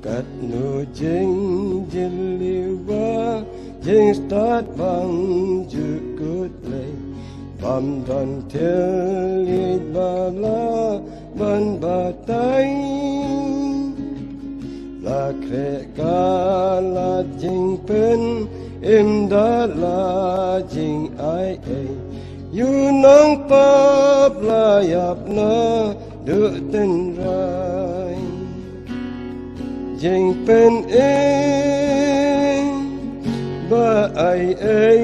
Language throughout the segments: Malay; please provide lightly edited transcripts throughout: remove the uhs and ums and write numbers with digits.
Cắt nụ jing jiliwa jing start bang ju good lay bam don till it ba la ban ba tay la kre ga la jing pen im da la jing ai ai you nong pap la yap na du ten rai jing pen ba ai ai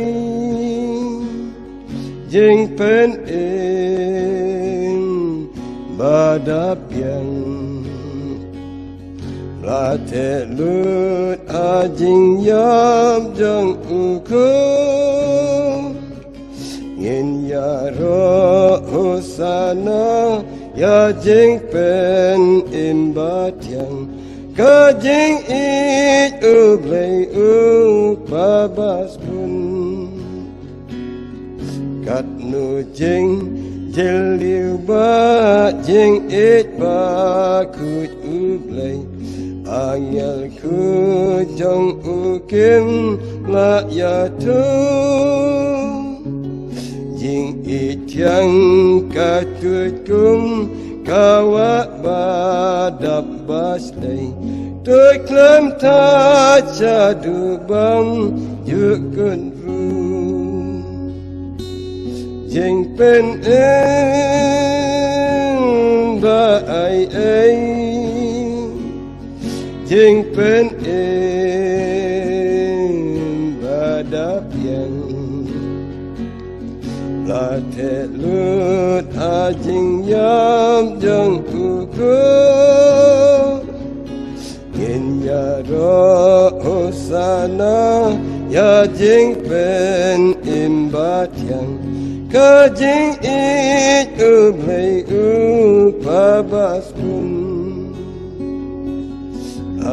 jing pen ba da pian la te lut a jing yam jong u ko ngin ya ro hosana ya jing pen ba tiang ka jing it u blei u pa bas bun kat nu jing jeliu ba jing it ba ku u blei angel ku jong u kim la ya tu jing it yang ka tu kum kawa ba dap bas dei tôi klam tha cha du bang yu kun ru jing pen ba ai ai jing pen ba da pian la te lut a jing yam jong u ko in ya ro hosana ya jing pen im ba tiang ka jing it u blei u pa bas kun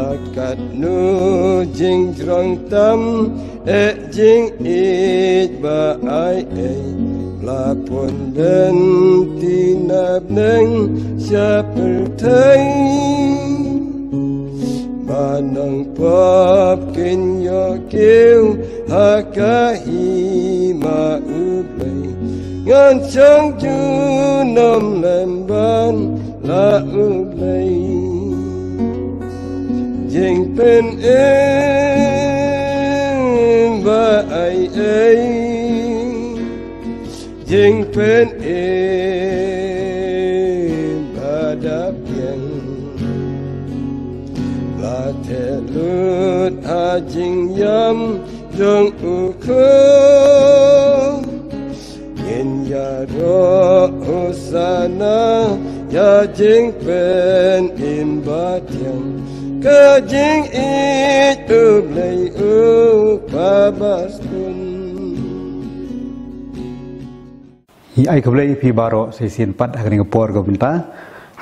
akat nu jing trong tam jing it ba ai ai la pun ben tinap neng siapa thay Manang pop kin yo kêu ha ka hi ma u blei ngan chang chu nom lem ban la u blei jing pen ba ai ai jing pen ba da pian la te lut a jing yam jong u ko in ya ro hosana ya jing pen in ba tiang ka jing it u blei u pa bas kun hi ai kablei pi baro se sin pat hakani kapor ko benta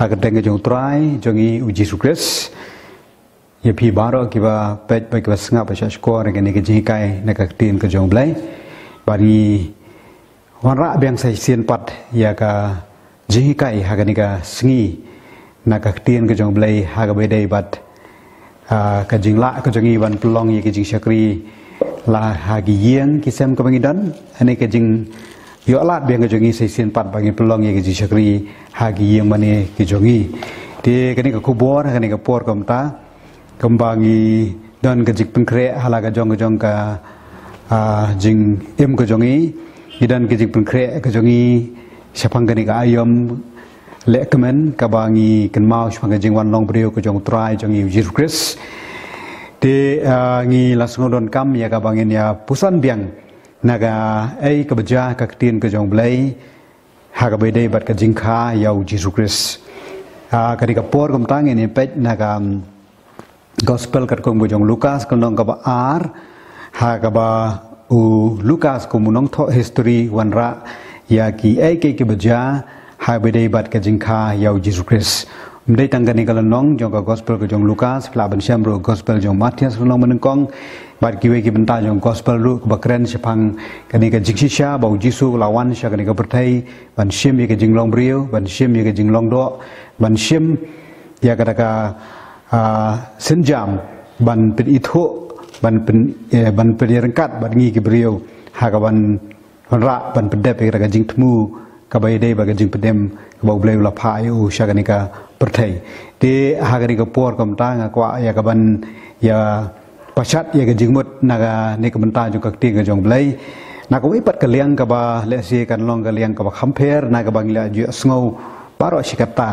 hakadeng jong trai jongi uji sukres ye pi baro kiba pet ba kiba snga ba shko re ke ji kai na ka tin ka jong blai bari wanra beng se sin pat ya ka ji kai hakani ka sngi na ka tin ka jong blai ha ka be dei bat ka jing la ka jongi ban plong ye ke jing shakri la ha gi yeng ki sem ka bangidan ane ke jing yo alat beng ka jongi se sin pat bagi plong ye ke jing shakri ha gi yeng mane ke jongi ti kani ka kubor kani ka por kom ta kembangi dan kejik pengkre hala kejong ka jing im kejongi dan kejik pengkre kejongi siapang kani ka ayam lek kemen kabangi kenmau siapang kejing wan long brio kejong trai jongi Yesus Kristus de ngi langsung don kam ya kabangin ya pusan biang naga ai kebeja kaktin kejong Blei ha ka bedai bat kejing kha yau Yesus Kristus kani ka por kom tang ini pet naga Gospel kat kong bojong Lukas konong kaba ar ha kaba u Lukas komunong tho history wanra ya ki ke baja ha bedai bat ka jingkha yau Jesus Christ mdei tanggani kalanong jong ka Gospel ko jong Lukas flaban syamro Gospel jong Matius lonong menengkong bat kiwe ki benta jong gospel ru bakren sepang kani ka jiksisha bau jisu lawan sha kani ka pertai ban shim ye ka jinglong brio ban shim ye ka jinglong do ban shim ya kata ka senjam ban pen itho ban pen rengkat ban ngi ki brio ha ka ban ra ban pedep ye ka jing temu ka bai dei ba ka jing pedem bau blei la pha yu sha kani ka pertai de ha kani ka por kam ta nga kwa ya ka ban ya pasat ya ka jingmut naga ni ka benta jong ka ti ka jong blei na ko ipat ka liang ka ba le si kan long ka liang ka ba khamper na ka bang la ju sngo paro sikata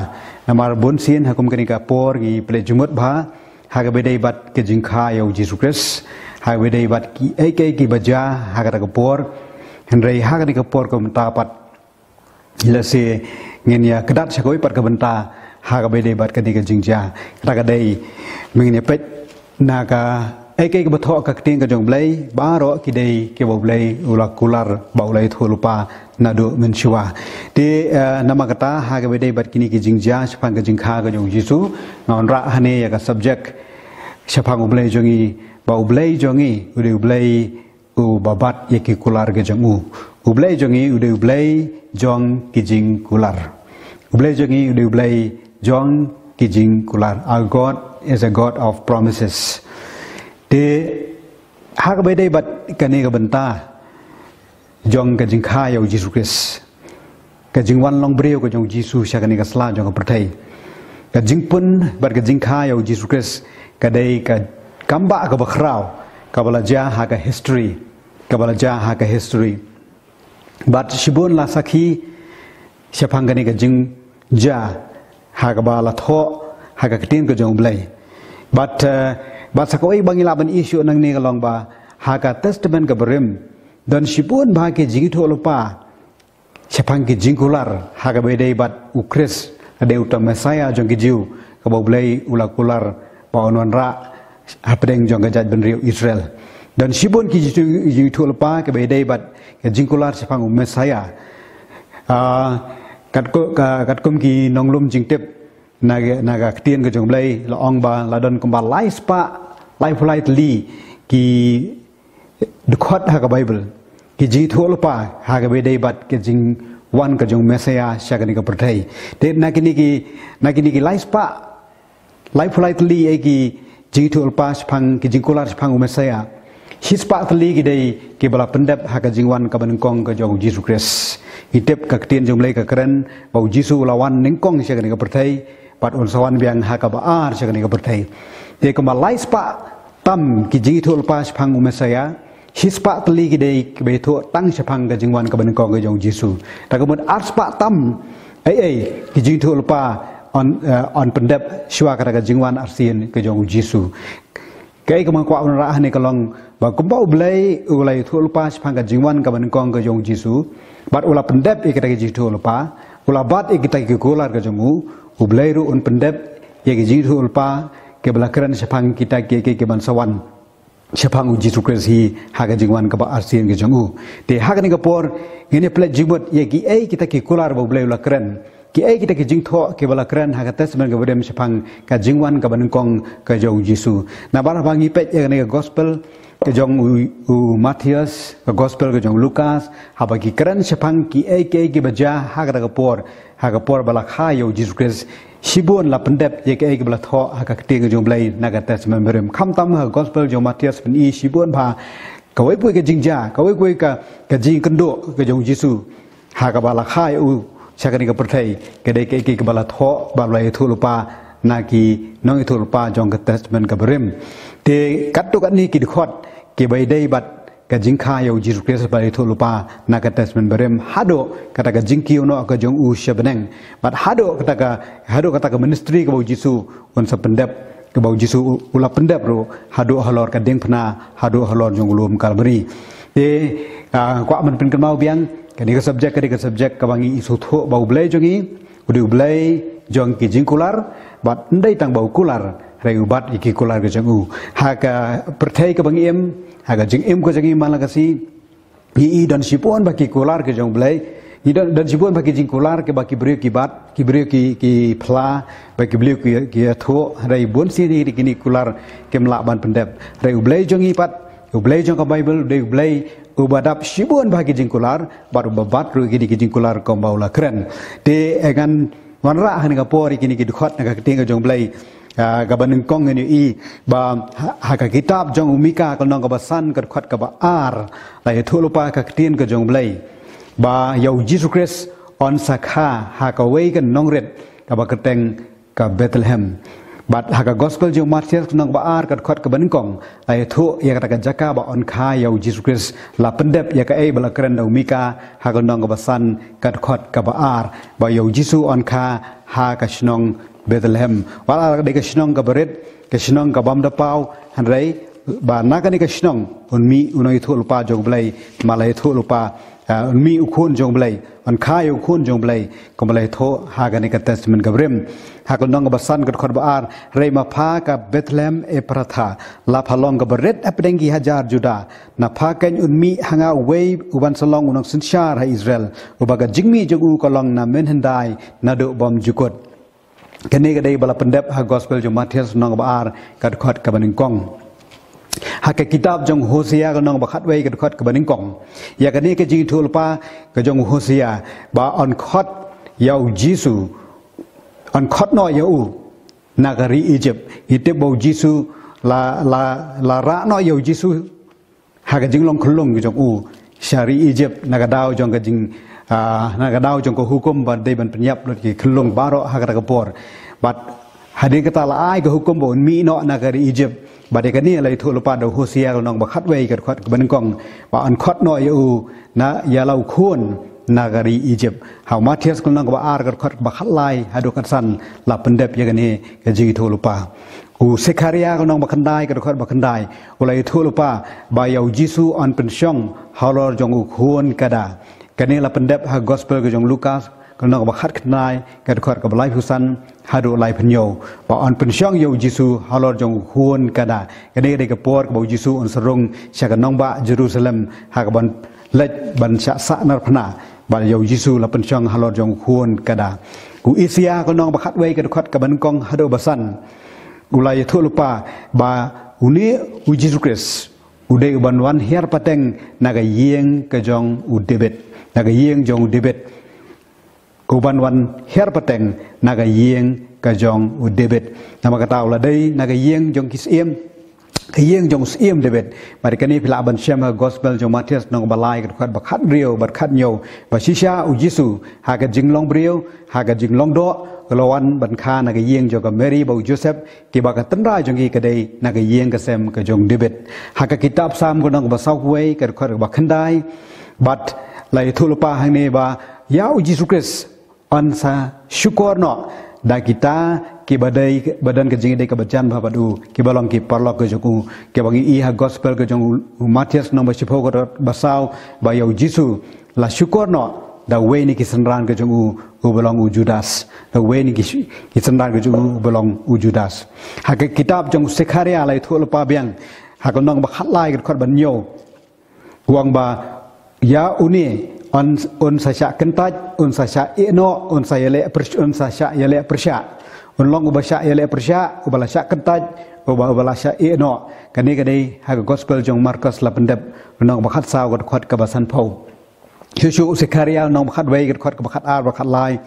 namar bon sin hakum kani ka por gi ple jumut bha ha ka bedai bat ke jingkha yo Jesus Christ ha bedai bat ki ai ki baja ha ka ka por henrei ha ka ni ka por ko menta pat le si ngin ya kedat sa ko ipat ka benta ha ka bedai bat ka di ka jingja ta ka dei ming ni pet na ka ai ke bathok ka ting ka jong blei baro ki dei ke bo blei ula kular bau lai thulupa na do men shiwa ti nama kata ha ga bedai bat kini ki jingja sepang ka jingkha ka jong jisu ngon ra hane ya ka subject sepang blei jongi bau blei jongi ude blei u babat ye ki kular ga jong u blei jongi ude blei jong ki jingkular blei jongi ude blei jong ki jingkular. Our God is a God of promises. Te hak bai dai bat kani ka benta jong ka jingkha yo Jesus Christ ka jingwan long breu ka jong Jesus sha kani ka sla jong ka perthai ka jingpun bat ka jingkha yo Jesus Christ ka dai ka kamba ka bakrau ka balaja ha ka history ka balaja ha ka history bat shibun la sakhi shapang kani ka jing ja ha ka bala tho ha ka tin ka jong blai bat sakoi bangila ban isu nang ni kalong ba haka testament ka berim dan sipun ba ke jingitho lupa sepang ke jingkular haka bedai bat ukris ade utam mesaya jong gijiu ka Blei ula kular pa onon ra hapdeng jong gajat ben riu Israel dan sipun ki jingitho lupa ke bedai bat ke jingkular sepang mesaya kat kum ki nonglum jingtep naga ketien ke jong Blei la ong ba la don kumba lai spa lai fulai li ki dekhot ha ka Bible ki ji thol pa ha ka be dei bat ke jing wan ka jong mesaya sha ka ni ka perthai te na kini ki lai spa lai fulai li e ki ji thol pa phang ki jingkular phang mesaya his pa li ki dei ki bala pendap ha ka jing wan ka ban kong ka jong Jesus Christ itep ka ketien jong Blei ka keren bau Jisu lawan ning kong sha ka ni ka perthai pat on sawan biang ha ka baar sha ka ni ka perthai te ka malai spa tam ki ji thul pa phang mesaya hispa tli ki dei ki be tho tang phang ka jingwan ka ban ko ga jong Jisu ta ka mun ar spa tam ai ki ji thul pa on pendep shwa ka ka jingwan arsin ka jong Jisu kai ka man kwa on ra ne ka long ba kumbau Blei ulai thul pa phang ka jingwan ka ban ko ga jong Jisu bat ula pendep e ka ji thul pa ula bat e kita ki kular ka jong u Blei ru on pendep ye ki ji thul pa ke belakaran sepang kita ke ban sawan sepang Jesus Christ hi haga jingwan ka ba arsin ke jongu te haga ni ka por ngene plet jibot ye ki ai kita ki kular ba Blei belakaran ki ai kita ki jingtho ke belakaran haga testament ka bodem sepang ka jingwan ka ban kong ka jong Jisu na bar bangi pet ye ni ka gospel ke jong u Matius ka gospel ke jong Lukas ha ba ki kran sepang ki ai ki baja haga ka por bala khayo Jesus Christ Shibun la pendep ye ke bala tho ha ka ti ke jong Blei naga testament berem kham tam ha gospel jong Matius pen i shibun pha ka wei pui ke jingja ka wei pui ka jing kendo ke jong Jisu ha ka bala khai u cha ka ni ka perthai ke dei ke bala tho ba Blei thu lupa na ki nong thu lupa jong ka testament ka berem te kat tu kat ni ki khot ke bai dei bat ka jingkha yo Jesus Christ ba thu lupa na ka testament berem hado kata ka jingkiu no ka jong u shabeneng bat hado kata ka ministry ka bau Jisu on sa pendep ka bau Jisu ula pendep ro hado halor ka deng phna hado halor jong ulum kalbari te kwa man pen kan mau biang ka ni ka subject ka bangi isu tho bau Blei jongi udu Blei jong ki jingkular bat ndai tang bau kular rei ubat iki kular ka jong u ha ka perthai ka bangi em haga jing em ko jangi malakasi i dan sipon baki kular ke jong Blei i dan sipon baki jingkular ke baki brio ki bat ki brio ki phla baki brio ki tho rei bon si ni kini kular ke mla ban pendep rei Blei jongi pat Blei jong ka Bible de Blei ubadap shibun bagi Jingkular baru babat ru gini Jingkular ko baula keren de egan wanra han ka por gini dukhat na ka ting jong Blei gaban kong ni i ba ha ka kitab jong umika ko nong ka basan ka khat ka ba ar lai thu lupa ka tin ka jong Blei ba yau Jesus Christ on sakha ha ka wei kan nong ret ka ba keteng ka Bethlehem bat ha ka gospel jong Matius nong ba ar ka khat ka ban kong lai thu ya ka jaka ba on kha yau Jesus Christ la pendep ya ka e bala keren da umika ha ka nong ka basan ka khat ka ba ar ba yau Jesus on kha ha ka shnong Bethlehem wala de ka shnong ka beret ka shnong ka bam da pau han rei ba na ka ni ka shnong un mi unoi thu lupa jong Blei malai thu lupa mi ukhun jong Blei on khai ukhun jong Blei ko malai tho ha ga ni ka testament ka brem ha ko nong ba san ka khot ba ar rei ma pha ka Bethlehem e pratha la phalong ka beret apdengi hajar juda na pha kan un mi hanga wei uban salong unong sinchar ha Israel ubaga jingmi jong u ko long na men handai na do bom jukot kene ga dei bala pendep ha gospel jong Matius nong ba ar ka khot ka baning kong ha ka kitab jong Hosea ka nong ba khat wei ka khot ka baning kong ya ka ni ka jing thul pa ka jong Hosea ba on khot yau Jesus on khot no yau nagari Egypt ite bo Jesus la ra no yau Jesus ha ka jing long khulung jong u shari Egypt nagadao jong ka jing nagadao jong ko hukum ban dei ban penyap lot ki khulung baro ha ka por bat hadin kata la ai ka hukum bon mi no nagari Egypt bade ka ni lai thu lupa do Hosea ka nong ba khat wei ka khot ka ban kong ba on khot no yau na ya lau khun nagari Egypt how Matius ko nang ba ar ka khot ba khat lai hadu kan san la pendep ya ni ka ji thu lupa u Sekaria ko nang ba khandai ka khot ba khandai u lai thu lupa ba yau Jisu on pensyong halor jong u khun kada kani la pendep ha gospel ko jong Lukas ko nang ba khat khandai ka khot ka lai husan hadu lai phnyo ba on pensyong yau Jisu halor jong khun kada kani de ka por ko Jisu on sarung sha ka nong ba Jerusalem ha ka ban lech ban sha sa nar phna ba yau Jisu la pensyong halor jong khun kada ku Isia ko nong ba khat wei ka khot ka ban kong hadu basan ulai thu lupa ba uni u Jesus Christ ude uban wan her pateng naga yeng ka jong u David naga yeng jong David uban wan her pateng naga yeng ka jong u David nama kata ula dei naga yeng jong kisiem ka yeng jong siem David mari kani pila ban syam gospel jong Matius nong balai ka khat bakhat riu bat khat nyo ba shisha u Jisu ha ka jinglong briu ha ka jinglong do lawan ban kha naga yeng jong ka Mary ba Joseph ki ba ka tanra jong ki ka dei naga yeng ka sem ka jong David ha ka kitab sam ko nong ba saw wei ka khat ba khandai bat lai thulpa hang ne ba ya u Jesus Christ on sa syukur no da kita ki badai badan ke jing de ka bacan ba padu ki balong ki parlok ke joku ki bangi i ha gospel ke jong Matius no ba sipo ko basau ba yau Jisu la syukur no da we ni ki sanran ke jong u balong u Judas da we ni ki sanran ke jong u balong u Judas ha ke kitab jong Sekaria lai thul pa biang ha ko nong ba khat lai ke khot ban yo huang ba ya uni on sa sya kentaj on sa sya ino on sa yele on sa sya yele persya on long ba sya yele persya ubala sya kentaj ubala sya ino kani kani ha gospel jong Markus la pendep nong ba khat saw got khot ka basan phau chu Sekaria nong ba khat wei got khot ka ba khat ar ba khat lai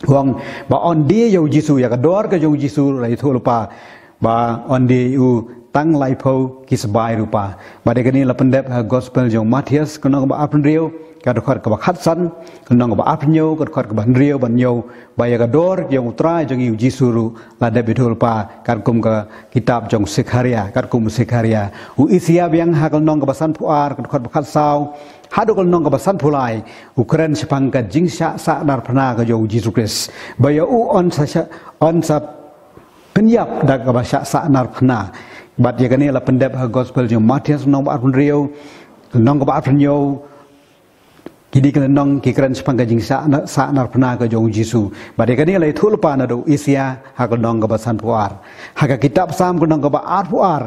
huang ba on dia yo Jisu ya ka dor ka jong Jisu lai thu lupa ba on dia u tang lai phau ki sabai rupa ba de kani la pendep ha gospel jong Matius ko nong ba apun riu ka khot ka ba khat san ko nong ba apnyo ka khot ka ban riu ban yo ba ya ka dor jong utrai jong yu Jisu ru la de betul pa kan kum ka kitab jong Sekaria kan kum Sekaria u Isia biang ha ka nong ka basan puar ka khot ba khat saw hadu ka nong ka basan phulai Ukraine sepang ka jingsha sa dar phna ka jong Jesus Christ ba ya u on sa penyap da ka ba sa nar phna bat ya kani la pendep ha gospel jong Matius nong ba apun riu nong ka ba apnyo kini kena nong ki keren sepang ka jingsa sa nar phna ka jong Jisu bade kani lai thul pa na do Isia ha ka nong ka basan puar ha ka kitab sam ka nong ka ba ar puar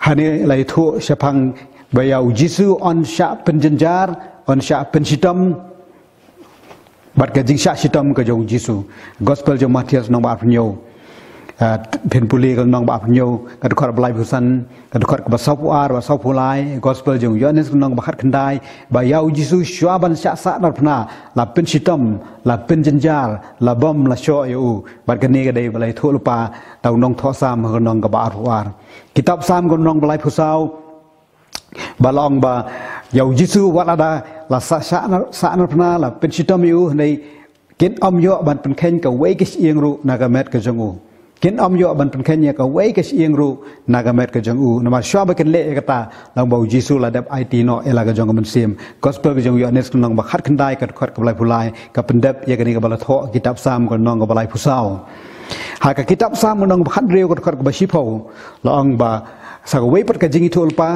hani lai thu sepang bayau Jisu on sya penjenjar on sya pensitam bat ka jingsa sitam ka jong Jisu gospel jong Matius nong ba apnyo เพนปุลีก็น้องบาพโยก็ขอดบลายผู้สันก็ขอดกับสาวผู้อาร์ว่าสาวผู้ไลกอสเปลจงย้อนนี่ก็น้องบักขัดขันได้บายาอุจิสุชัวบันชะสะนับพนาลาเป็นชิตอมลาเป็นจันจาร์ลาบอมลาโชยูบัดกันนี้ก็ได้บลายทั่วลุปาดาวน้องทอสามก็น้องกับบาร์ผู้อาร์กิตับสามก็น้องบลายผู้สาวบาลองบายาอุจิสุวัดละดาลาสะนับพนาลาเป็นชิตอมยูในกินอมโยบันเป็นเข่งกับเวกิสเอียงรูนากาเมตกับจงอูกินอมโยบันเป็นเข่งกับเวกิสเอียงรูนากาเมตกับจงอูนมาชอบกันเละกตาลองบอกจิสุระดับไอทีโนเอลากจงกับมันเสียมกอสเปอร์กับจงยูอันนี้ก็น้องบักขัดขันได้กับขัดกับลายผู้ลายกับเป็นเด็บยังกันนี้กับบาลทอกิตับซ้ำกับน้องกับลายผู้สาวหากกิตับซ้ำกับน้องบักขัดเรียวกับขัดกับบาชิพาวลองบาสักเวปัดกับจิงอิทุลปา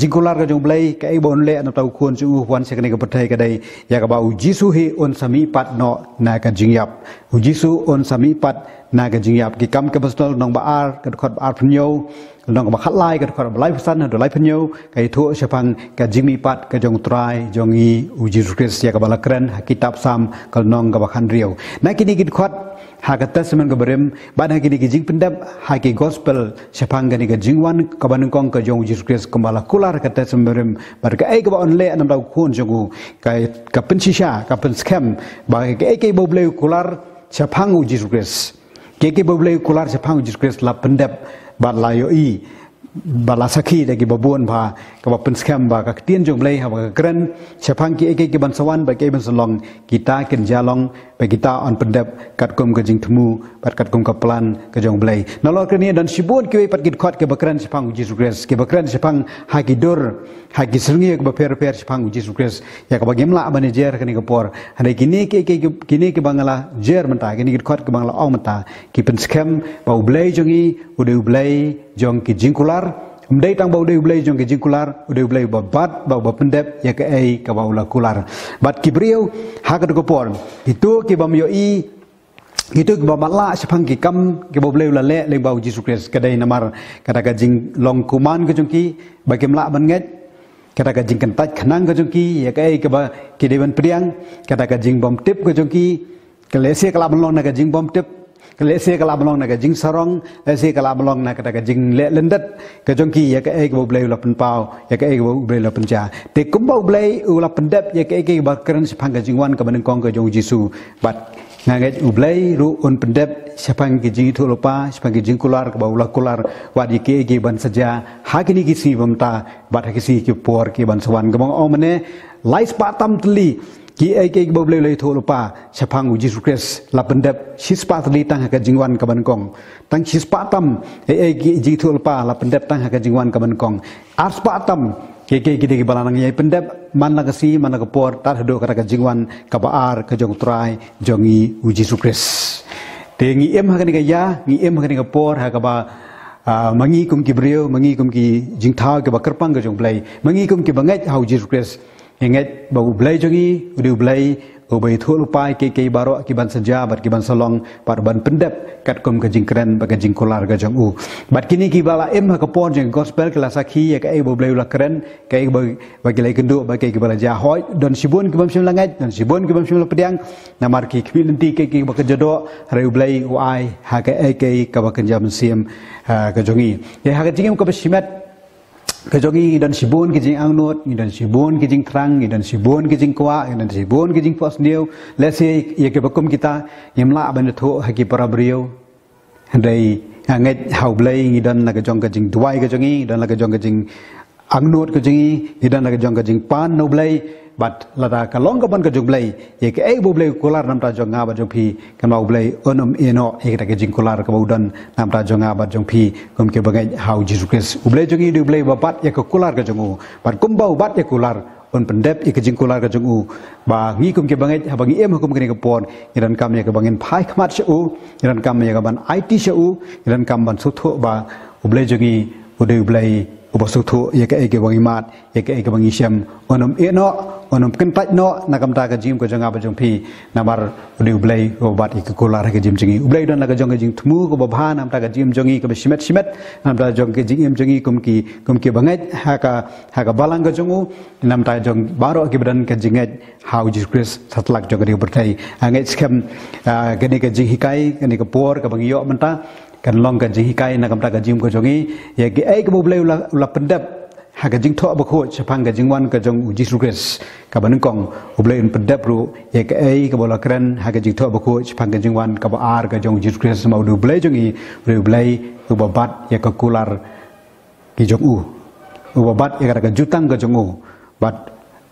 จิงกุลาร์กับจงเบลย์กับไอ้บอลเล่นตัวควรจูวันเสกนี้กับประเทศกันได้อยากบอกอุจิสุฮีอนสามีปัดเนาะนากับจิงยับอุจิสุอนสามีปัดนากับจิงยับกิกรรมกับบัสโตน้องบาอาร์กับขัดอาร์พนโยน้องกับขัดไล่กับขัดไล่พัฒนาหรือไล่พนโยกับทั่วเฉพังกับจิงมีปัดกับจงตรายจงอีอุจิสุคริสอยากบอกละเครนกิตับซ้ำกับน้องกับขันเรียวนักกินกินขัดหากแต่สมันกับเริมบ้านหากินกินจิงเป็นดับหากิกอสเปลเฉพังกันกับจิงวันกับบ้านกองกับจงอุจิสุคริสกับละกุลาร์กับแต่สมันเริมบาร์กับไอ้กับอันเล่นำเราควรจงอูกับเป็นชิชากับเป็นสแคมบาร์กับไอ้กับบุบเลวกุลาร์เฉพังอุจิสุคริสกับบุบเลวกุลาร์เฉพังอุจิสุคริสละเป็นดับบาร์ลายอีบาลาสักขีได้กี่บวนพากับเป็นสแคมบากับเตียนจงเบลย์กับกรันเฉพังกี่บันสวรรค์ไปกี่บันสลองกีตากินยาลองไปกีตาอันเป็นเด็บกัดกลมกับจิงทมูปัดกัดกลมกับพลันกับจงเบลย์นั่นเราคนนี้ดันชิบวนกี่ปัดกิดขอดกับกรันเฉพังอุจิสุคริสกับกรันเฉพังหากิดอร์หากิสริงกับเพอเฉพังอุจิสุคริสอยากกับเกมละบันเจอร์กันนี่กับปอร์ฮันได้กินนี่กับบังละเจอร์มันตากินนี่กิดขอดกับบังละอ้อมันตากี่เป็นสแคมบ่าวเบลย์จงอีอุดเบลย์จงกิจิงคุลาร์ได้ตั้งบ่าวเดือบเลยจงกิจิงคุลาร์เดือบเลยบ่บัดบ่เป็นเด็บอยากไอ้กับบ่าวละคุลาร์บัดกิบเรียวหากระดูกปอนituกิบามโยอีituกิบามละเฉพังกิกำกิบ่าวเลยละเละเลยบ่าวจิสุคริสก็ได้นามารกระดากจิงลองกุมารก็จงกีบางกิมละบันเง็ดกระดากจิงกันตัดขนังก็จงกีอยากไอ้กับกิเดวันเปรียงกระดากจิงบอมทิปก็จงกีกเลเซียกลาบันลองนักจิงบอมทิปKelese kalau belong nak jing sarong, kelese kalau belong nak kata jing lendet, kejongki ya ke ego blei ulapan pau, ya ke ego blei ulapan ja. Te kumbau blei ulapan dep ya ke ego bakran sepang kejingwan ke benengkong ke jong Jisu. Bat ngaget ublei ru un pendep sepang kejing itu lupa, sepang kejing kular ke bau kular, wat ya ke ego ban saja. Hakini kisi bamta, bat hakisi ke por ke ban sawan ke bang omene, lais patam teli. Ki ai ke bo blei tho lupa chapang uji sukres la pendep sispa tali tang ha jingwan ka bankong tang sispa tam ai ki ji tho lupa la pendep tang ha jingwan ka bankong arspa tam ke de balanang yai pendep man la kasi man la por tar hado ka jingwan ka baar ka jong trai jongi uji sukres te ngi em ha ka ya ngi em ha ka por ha ka ba mangi kum ki brio mangi kum ki jingthau ka ba kerpang ka jong blai mangi kum ki bangai ha uji sukres Ingat bahu Blei jongi, udah Blei, ubai thul upai ke baro kiban saja, bat kiban salong, bat ban pendep, kat kum ke jingkren, bagi jingkular ke jong u. Bat kini kibala em hakapon jeng gospel ke lasaki ya ke ibu Blei ulah keren, ke ibu bagi lagi kenduk, bagi kibala jahoy, dan sibun kibam sim langat, dan sibun kibam sim pediang, namar ki kibin nanti ke bagi jodoh, hari Blei uai, hake ke bagi jam sim ke jongi. Ya hake jingim ke besimet. Kejongi dan sibun kijing angnut, dan sibun kijing terang, dan sibun kijing kuat, dan sibun kijing puas niu. Lesi ia kebakum kita yamla bantu haki para beliau. Dari anget hau Blei dan lagi jong kijing duai kejongi dan lagi jong kijing angnut kejongi dan lagi jong kijing pan no Blei. Bat lada kalong kapan ke jong Blei, ya ke ibu Blei kular nam ta jong ngaba jong pi, kamau Blei onum eno, ya ke jing kular ke baudan nam ta jong ngaba jong pi, kum ke bagai hau Yesus Kristus. Blei jong idu Blei babat ya ke kular ke jong u, bat kumbau bat ya kular, on pendep ya ke jing kular ke jong u, ba ngi kum ke bagai habangi em hukum ke pon, iran kam ya ke bangin pai khamat shu, iran kam ya ke ban IT shu, iran kam ban suthu ba, Blei jong i udu Blei ubasutu ya ke bangi mat, ya ke bangi syam, onum eno onum kentat no nakam ta ka jim ko janga ba jong pi namar udu Blei ko bat ik kular ka jim jingi Blei don la ka jong jing tmu ko ba nam ta ka jim jongi ka simet nam ta jong ke jing em jongi kum ki bangai ha ka balang ka jongu nam ta jong baro ki badan ka jinget how Jesus Christ satlak jong ka bertai angai skem gani ka jing hikai gani ka por ka bangi yo menta kan long kan jing hikai na kam ta ka jim ko jongi ya ki ai ka bu blei ula pendap ha ka jing tho ba kho chapang ka jing wan ka jong uji sukres ka ban kong u blei un pendap ru ya ka ai ka bola kran ha ka jing tho ba kho chapang ka jing wan ka ba ar ka jong uji sukres mau du blei jongi ru blei u ba bat ya ka kular ki jong u ba bat ya ka jutang ka jong u bat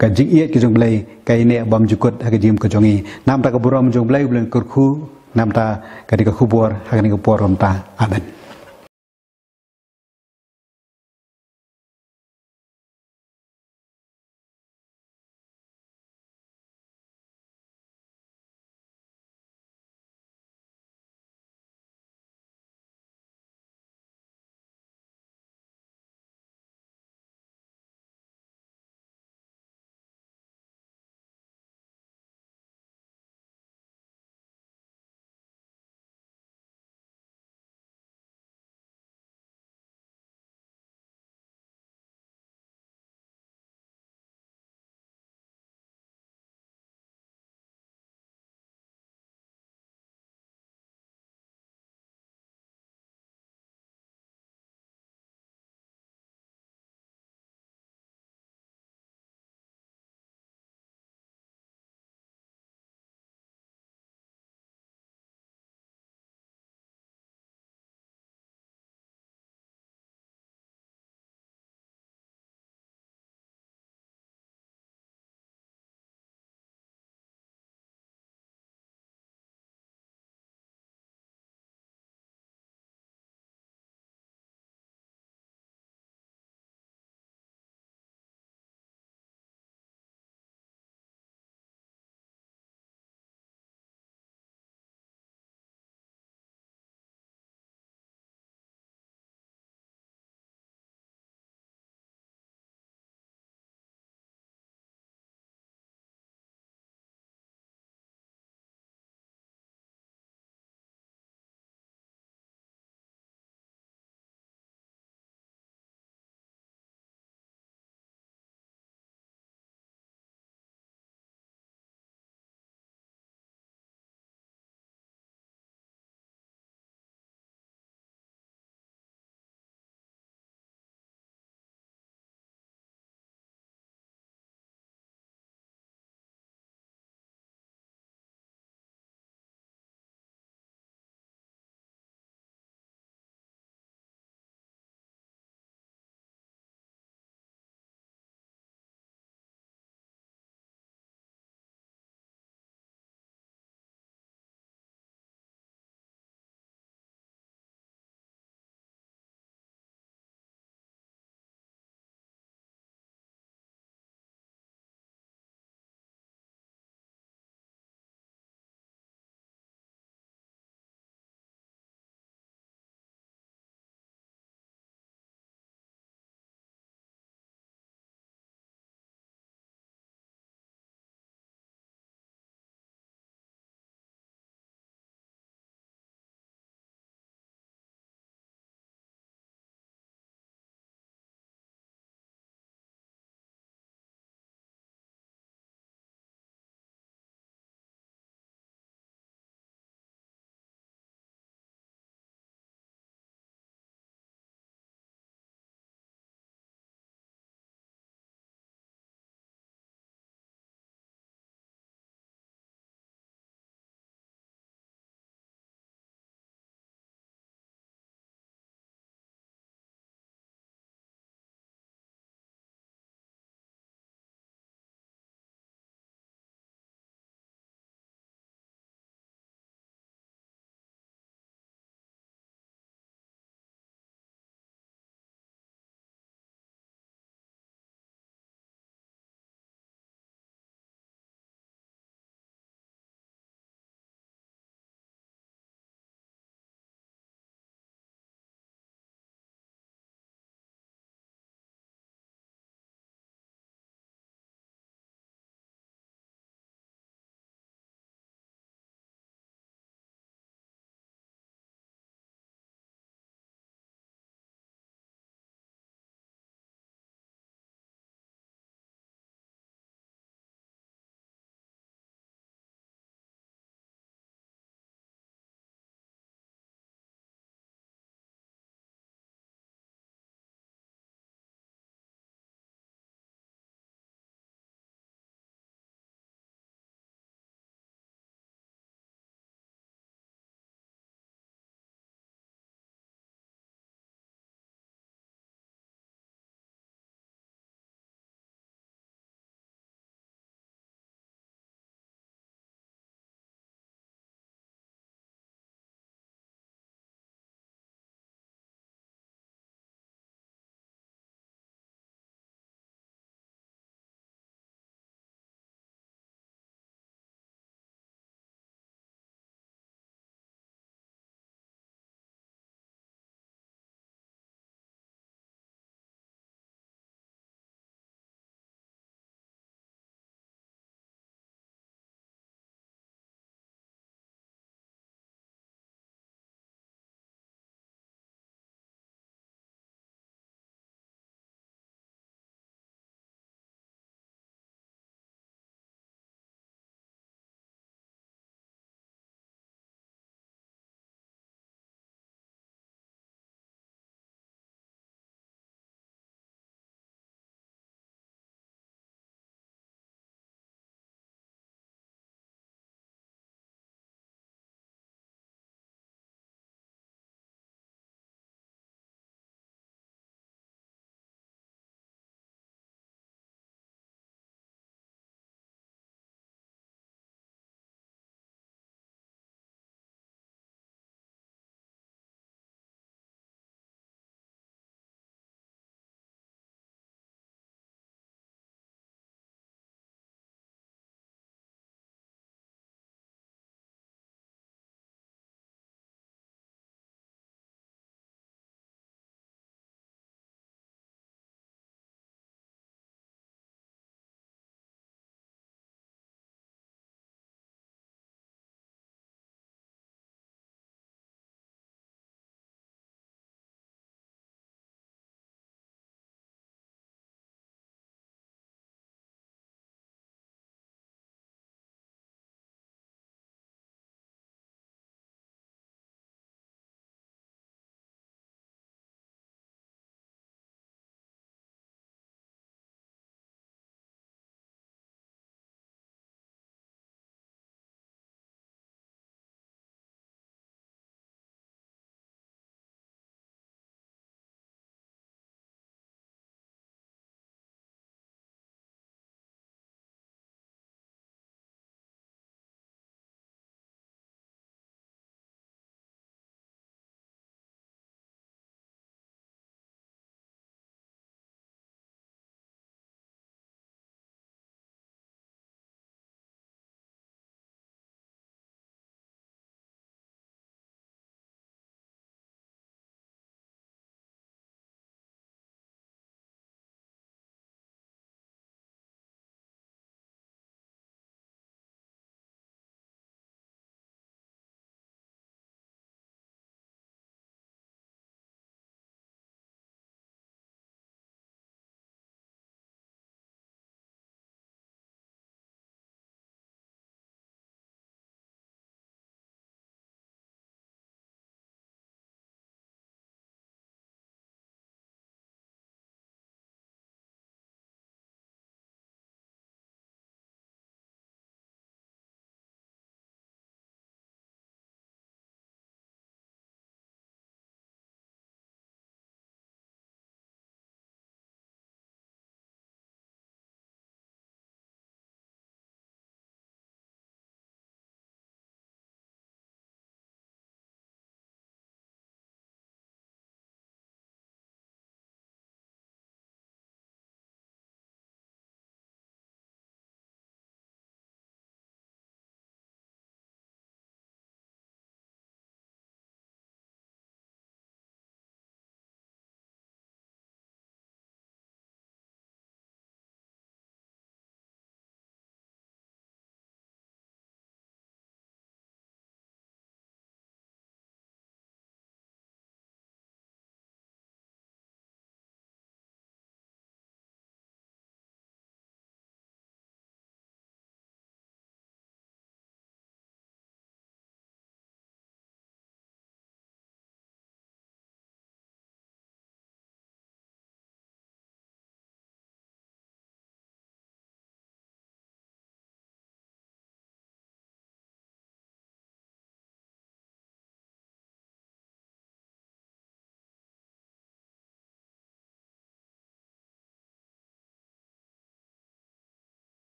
ka jing iet ki jong blei kai ne bam jukut ha ka jim ka jongi nam ta ka buram jong blei blei kur khu nam ta ka di ka khubor ha ka ni ka por rom ta amen.